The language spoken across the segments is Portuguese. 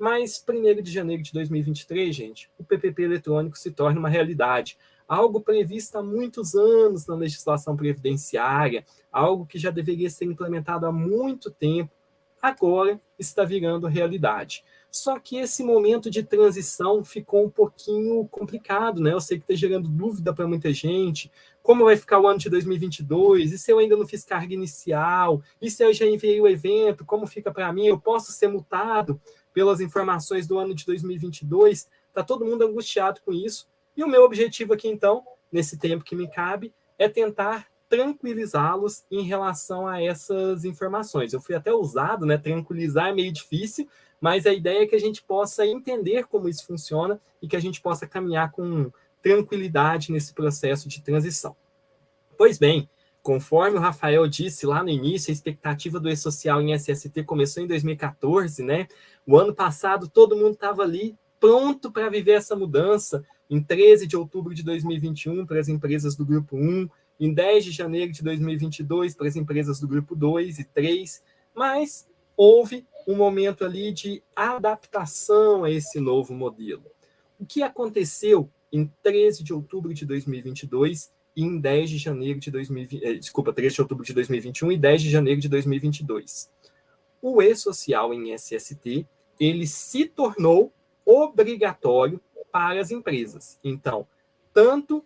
Mas 1º de janeiro de 2023, gente, o PPP eletrônico se torna uma realidade. Algo previsto há muitos anos na legislação previdenciária, algo que já deveria ser implementado há muito tempo, agora está virando realidade. Só que esse momento de transição ficou um pouquinho complicado, né? Eu sei que está gerando dúvida para muita gente. Como vai ficar o ano de 2022? E se eu ainda não fiz carga inicial? E se eu já enviei o evento? Como fica para mim? Eu posso ser multado pelas informações do ano de 2022? Está todo mundo angustiado com isso. E o meu objetivo aqui, então, nesse tempo que me cabe, é tentar tranquilizá-los em relação a essas informações. Eu fui até ousado, né? Tranquilizar é meio difícil, mas a ideia é que a gente possa entender como isso funciona e que a gente possa caminhar com tranquilidade nesse processo de transição. Pois bem, conforme o Rafael disse lá no início, a expectativa do E-Social em SST começou em 2014, né? O ano passado todo mundo estava ali pronto para viver essa mudança, em 13 de outubro de 2021 para as empresas do Grupo 1, em 10 de janeiro de 2022 para as empresas do Grupo 2 e 3, mas houve um momento ali de adaptação a esse novo modelo. O que aconteceu em 13 de outubro de 2022 e em 10 de janeiro de 13 de outubro de 2021 e 10 de janeiro de 2022? O E-Social em SST, ele se tornou obrigatório para as empresas. Então, tanto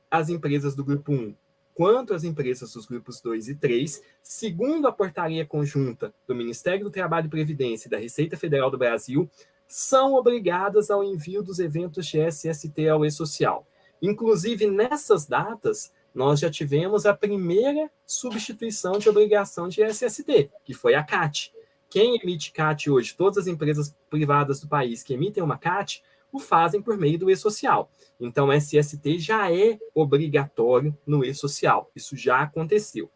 as empresas do Grupo 1 quanto as empresas dos grupos 2 e 3, segundo a portaria conjunta do Ministério do Trabalho e Previdência e da Receita Federal do Brasil, são obrigadas ao envio dos eventos de SST ao E-Social. Inclusive, nessas datas, nós já tivemos a primeira substituição de obrigação de SST, que foi a CAT. Quem emite CAT hoje, todas as empresas privadas do país que emitem uma CAT, o fazem por meio do E-Social. Então, SST já é obrigatório no E-Social. Isso já aconteceu.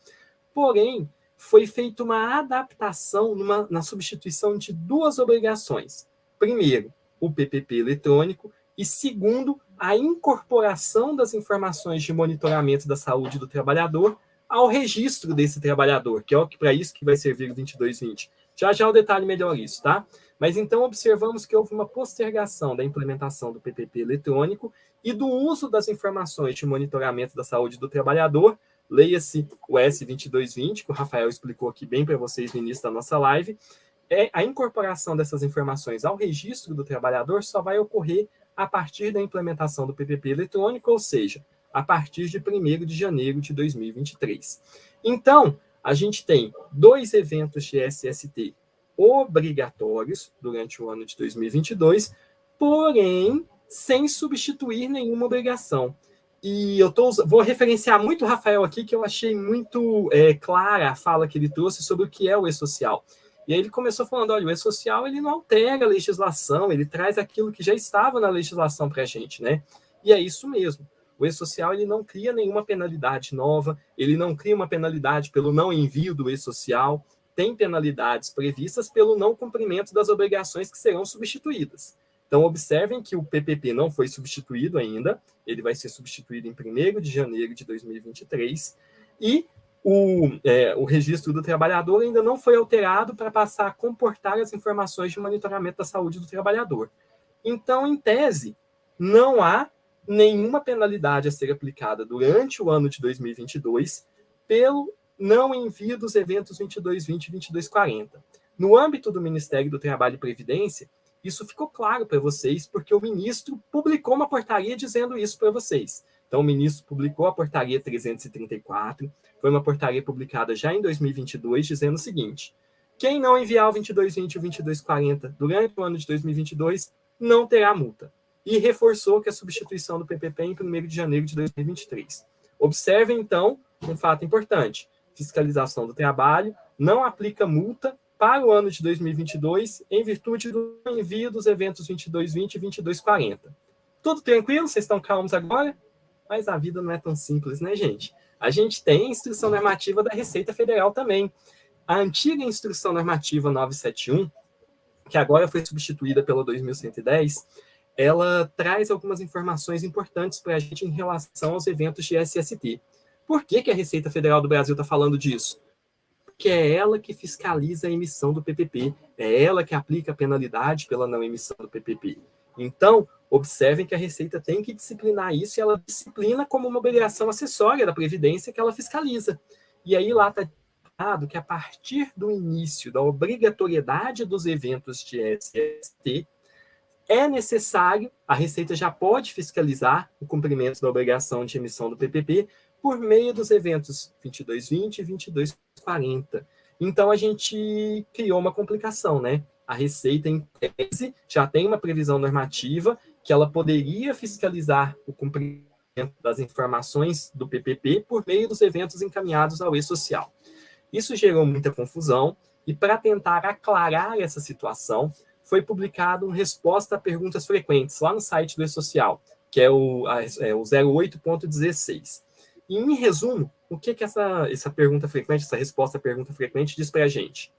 Porém, foi feita uma adaptação na substituição de duas obrigações. Primeiro, o PPP eletrônico e, segundo, a incorporação das informações de monitoramento da saúde do trabalhador ao registro desse trabalhador, que é para isso que vai servir o 2220. Já já eu detalhe melhor isso, tá? Mas então observamos que houve uma postergação da implementação do PPP eletrônico e do uso das informações de monitoramento da saúde do trabalhador, leia-se o S2220, que o Rafael explicou aqui bem para vocês no início da nossa live. A incorporação dessas informações ao registro do trabalhador só vai ocorrer a partir da implementação do PPP eletrônico, ou seja, a partir de 1º de janeiro de 2023. Então, a gente tem 2 eventos de SST obrigatórios durante o ano de 2022, porém, sem substituir nenhuma obrigação. E vou referenciar muito o Rafael aqui, que eu achei muito clara a fala que ele trouxe sobre o que é o E-Social. E aí ele começou falando, olha, o E-Social ele não altera a legislação, ele traz aquilo que já estava na legislação para a gente, né? E é isso mesmo. O E-Social ele não cria nenhuma penalidade nova, ele não cria uma penalidade pelo não envio do E-Social, tem penalidades previstas pelo não cumprimento das obrigações que serão substituídas. Então, observem que o PPP não foi substituído ainda, ele vai ser substituído em 1º de janeiro de 2023, e o registro do trabalhador ainda não foi alterado para passar a comportar as informações de monitoramento da saúde do trabalhador. Então, em tese, não há nenhuma penalidade a ser aplicada durante o ano de 2022 pelo não envio dos eventos 2220 e 2240. No âmbito do Ministério do Trabalho e Previdência, isso ficou claro para vocês, porque o ministro publicou uma portaria dizendo isso para vocês. Então, o ministro publicou a portaria 334, foi uma portaria publicada já em 2022, dizendo o seguinte: quem não enviar o 2220 e o 2240 durante o ano de 2022 não terá multa. E reforçou que a substituição do PPP em 1º de janeiro de 2023. Observem, então, um fato importante: fiscalização do trabalho não aplica multa para o ano de 2022 em virtude do envio dos eventos 2220 e 2240. Tudo tranquilo? Vocês estão calmos agora? Mas a vida não é tão simples, né, gente? A gente tem a instrução normativa da Receita Federal também. A antiga instrução normativa 971, que agora foi substituída pela 2110, ela traz algumas informações importantes para a gente em relação aos eventos de SST. Por que a Receita Federal do Brasil está falando disso? que é ela que fiscaliza a emissão do PPP, é ela que aplica a penalidade pela não emissão do PPP. Então, observem que a Receita tem que disciplinar isso, e ela disciplina como uma obrigação acessória da Previdência que ela fiscaliza. E aí lá está dado que a partir do início da obrigatoriedade dos eventos de SST, é necessário, a Receita já pode fiscalizar o cumprimento da obrigação de emissão do PPP por meio dos eventos 2220 e 2240. Então, a gente criou uma complicação, né? A Receita, em tese, já tem uma previsão normativa que ela poderia fiscalizar o cumprimento das informações do PPP por meio dos eventos encaminhados ao e-social. Isso gerou muita confusão, e para tentar aclarar essa situação, foi publicado uma resposta a perguntas frequentes lá no site do e-social, que é o 08.16. E, em resumo, o que essa pergunta frequente, essa resposta à pergunta frequente diz para a gente?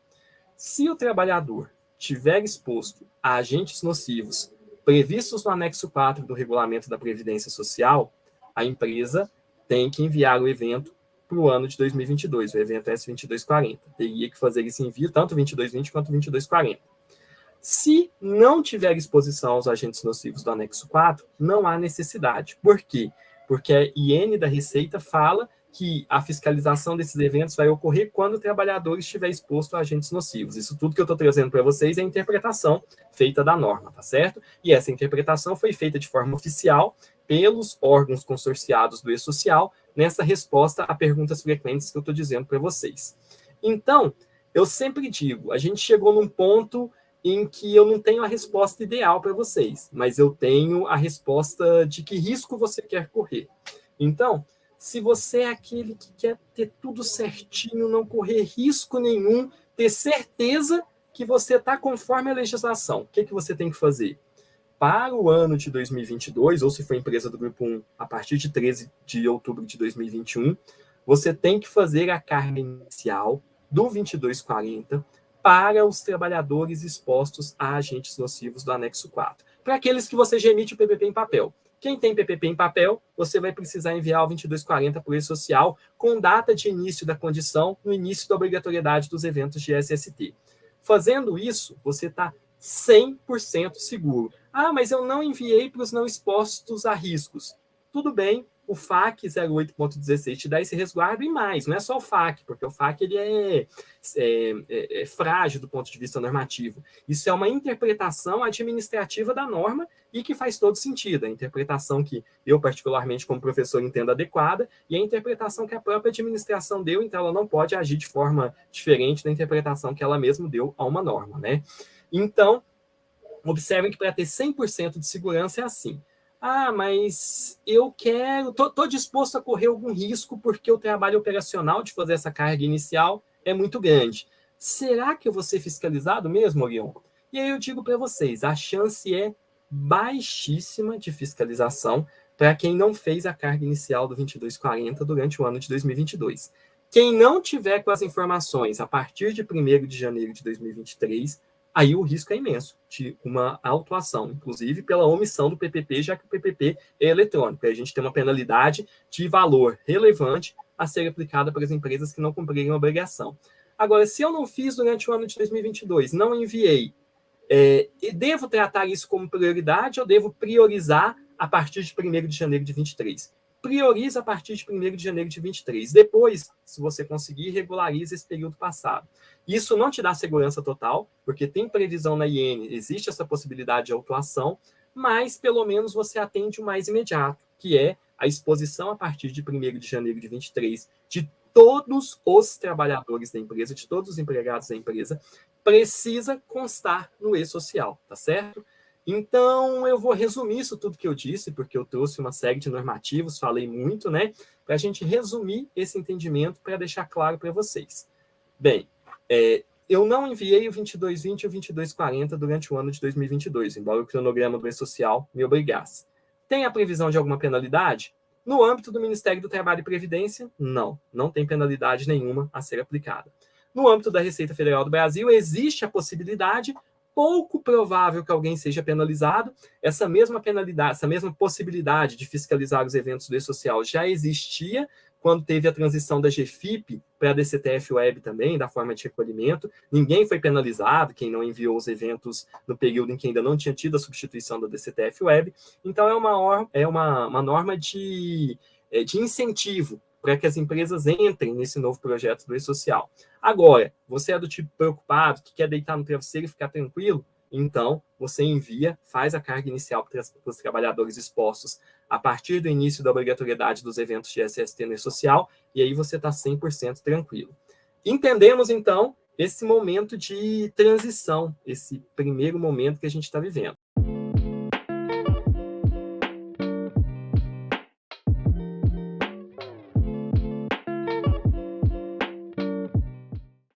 Se o trabalhador tiver exposto a agentes nocivos previstos no anexo 4 do Regulamento da Previdência Social, a empresa tem que enviar o evento para o ano de 2022, o evento S2240. Teria que fazer esse envio, tanto 2220 quanto 2240. Se não tiver exposição aos agentes nocivos do anexo 4, não há necessidade. Por quê? Porque a IN da Receita fala que a fiscalização desses eventos vai ocorrer quando o trabalhador estiver exposto a agentes nocivos. Isso tudo que eu estou trazendo para vocês é a interpretação feita da norma, tá certo? E essa interpretação foi feita de forma oficial pelos órgãos consorciados do e-social nessa resposta a perguntas frequentes que eu estou dizendo para vocês. Então, eu sempre digo, a gente chegou num ponto em que eu não tenho a resposta ideal para vocês, mas eu tenho a resposta de que risco você quer correr. Então, se você é aquele que quer ter tudo certinho, não correr risco nenhum, ter certeza que você está conforme a legislação, o que você tem que fazer? Para o ano de 2022, ou se for empresa do Grupo 1, a partir de 13 de outubro de 2021, você tem que fazer a carga inicial do 2240 para os trabalhadores expostos a agentes nocivos do anexo 4. Para aqueles que você já emite o PPP em papel. Quem tem PPP em papel, você vai precisar enviar o 2240 por e-social com data de início da condição no início da obrigatoriedade dos eventos de SST. Fazendo isso, você está 100% seguro. Ah, mas eu não enviei para os não expostos a riscos. Tudo bem, o FAQ 08.16 te dá esse resguardo e mais. Não é só o FAQ, porque o FAQ ele é frágil do ponto de vista normativo. Isso é uma interpretação administrativa da norma e que faz todo sentido. A interpretação que eu, particularmente, como professor, entendo adequada e a interpretação que a própria administração deu, então ela não pode agir de forma diferente da interpretação que ela mesma deu a uma norma, né? Então, observem que para ter 100% de segurança é assim. Ah, mas eu estou disposto a correr algum risco porque o trabalho operacional de fazer essa carga inicial é muito grande. Será que eu vou ser fiscalizado mesmo, Orion? E aí eu digo para vocês, a chance é baixíssima de fiscalização para quem não fez a carga inicial do 2240 durante o ano de 2022. Quem não tiver com as informações a partir de 1º de janeiro de 2023, aí o risco é imenso de uma autuação, inclusive pela omissão do PPP, já que o PPP é eletrônico. A gente tem uma penalidade de valor relevante a ser aplicada para as empresas que não cumprirem a obrigação. Agora, se eu não fiz durante o ano de 2022, não enviei, devo tratar isso como prioridade ou devo priorizar a partir de 1º de janeiro de 2023? Prioriza a partir de 1º de janeiro de 2023. Depois, se você conseguir, regulariza esse período passado. Isso não te dá segurança total, porque tem previsão na IN, existe essa possibilidade de autuação, mas pelo menos você atende o mais imediato, que é a exposição a partir de 1º de janeiro de 2023 de todos os trabalhadores da empresa, de todos os empregados da empresa, precisa constar no e-social, tá certo? Então, eu vou resumir isso tudo que eu disse, porque eu trouxe uma série de normativos, falei muito, né? Para a gente resumir esse entendimento, para deixar claro para vocês. Bem, eu não enviei o 2220 e o 2240 durante o ano de 2022, embora o cronograma do e-social me obrigasse. Tem a previsão de alguma penalidade? No âmbito do Ministério do Trabalho e Previdência, não tem penalidade nenhuma a ser aplicada. No âmbito da Receita Federal do Brasil, existe a possibilidade, pouco provável que alguém seja penalizado. Essa mesma penalidade, essa mesma possibilidade de fiscalizar os eventos do e-social já existia quando teve a transição da GFIP para a DCTF Web também, da forma de recolhimento, ninguém foi penalizado, quem não enviou os eventos no período em que ainda não tinha tido a substituição da DCTF Web. Então, é uma norma de incentivo para que as empresas entrem nesse novo projeto do e-social. Agora, você é do tipo preocupado, que quer deitar no travesseiro e ficar tranquilo? Então, você envia, faz a carga inicial para os trabalhadores expostos a partir do início da obrigatoriedade dos eventos de SST no e-social, e aí você está 100% tranquilo. Entendemos, então, esse momento de transição, esse primeiro momento que a gente está vivendo.